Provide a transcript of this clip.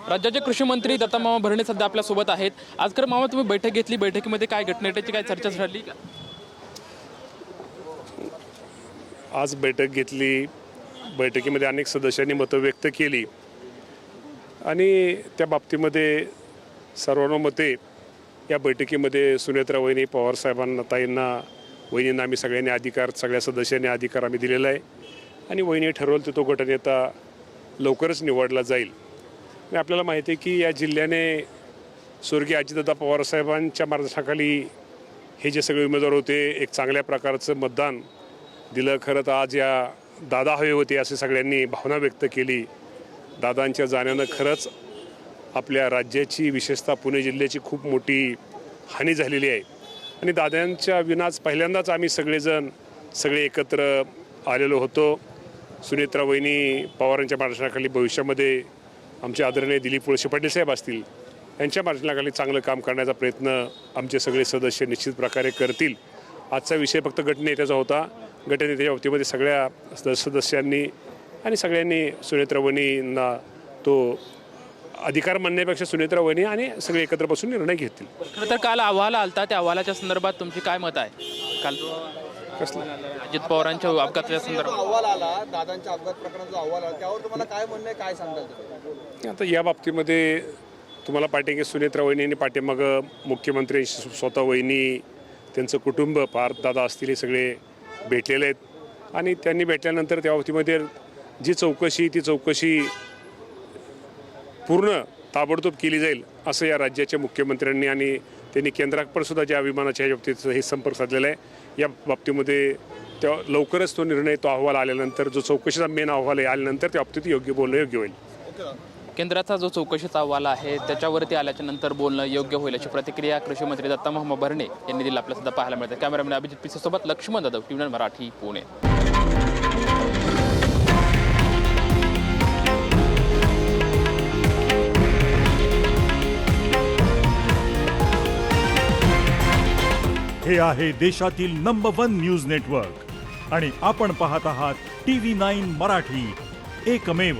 राज्याचे कृषी मंत्री दत्तामामा भरणे सध्या आपल्या सोबत आहेत। आज खरं मामा तुम्ही बैठक घेतली, बैठकीमध्ये काय घटनेची काय चर्चा झाली का? आज बैठक घेतली, बैठकीमध्ये अनेक सदस्यांनी मतं व्यक्त केली आणि त्या बाबतीमध्ये सर्वानुमते या बैठकीमध्ये सुनेत्रा वहिनी, पवारसाहेबांना, ताईंना, वहिनींना आम्ही सगळ्यांनी अधिकार, सगळ्या सदस्यांनी अधिकार आम्ही दिलेला आहे आणि वहिनी ठरवलं तर तो गटनेता लवकरच निवडला जाईल। आणि आपल्याला माहिती आहे की या जिल्ह्याने स्वर्गीय अजितदादा पवारसाहेबांच्या मार्गदर्शनाखाली हे जे सगळे उमेदवार होते एक चांगल्या प्रकारचं मतदान दिलं। खरं तर आज या दादा हवे होते असे सगळ्यांनी भावना व्यक्त केली। दादांच्या जाण्यानं खरंच आपल्या राज्याची, विशेषतः पुणे जिल्ह्याची खूप मोठी हानी झालेली आहे आणि दादांच्या विनाच पहिल्यांदाच आम्ही सगळे एकत्र आलेलो होतो। सुनेत्रा वहिनी पवारांच्या मार्गदर्शनाखाली भविष्यामध्ये आमचे आदरणीय दिलीप वळसे पाटील साहेब असतील, यांच्या मार्गदर्शनाखाली चांगलं काम करण्याचा प्रयत्न आमचे सगळे सदस्य निश्चित प्रकारे करतील। आजचा विषय फक्त गटनेत्याचा होता। गटनेत्याच्या बाबतीमध्ये सगळ्या सदस्यांनी आणि सगळ्यांनी सुनेत्रा वहिनींना तो अधिकार म्हणण्यापेक्षा सुनेत्रा वहिनी आणि सगळे एकत्र बसून निर्णय घेतील। खरं तर काल अहवाल आलता, त्या अहवालाच्या संदर्भात तुमची काय मत आहे? काल कसलं अजित पवारांच्या अपघाताच्या संदर्भात अहवाल आला, दादांच्या अपघात प्रकरणाचा अहवाल आला, त्यावर तुम्हाला काय म्हणणं आहे, काय सांगाल तुम्ही? आता या बाबतीमध्ये तुम्हाला पाहिजे की सुनेत्रा वहिनींनी पाठीमागं मुख्यमंत्री स्वतः वहिनी, त्यांचं कुटुंब, पार्थ दादा असतील, हे सगळे भेटलेले आहेत आणि त्यांनी भेटल्यानंतर त्या बाबतीमध्ये जी चौकशी पूर्ण ताबडतोब केली जाईल असं या राज्याच्या मुख्यमंत्र्यांनी आणि त्यांनी केंद्राकडे सुद्धा ज्या विमानाच्या बाबतीत हे संपर्क साधलेला आहे। या बाबतीमध्ये त्या लवकरच तो निर्णय, तो अहवाल आल्यानंतर, जो चौकशीचा मेन अहवाल आहे आल्यानंतर त्या बाबतीत बोलणं योग्य होईल। केंद्राचा जो चौकशीचा अहवाल आहे त्याच्यावरती आल्याच्या नंतर बोलणं योग्य होईल अशी प्रतिक्रिया कृषी मंत्री दत्तामामा भरणे यांनी दिली आपल्याला सुद्धा पाहायला मिळते। कॅमेरामॅन अभिजित पिसे सोबत लक्ष्मण जाधव, टीव्ही मराठी, पुणे। हे आहे देशातील नंबर 1 न्यूज नेटवर्क आणि आपण पाहत आहात TV9 मराठी, एकमेव।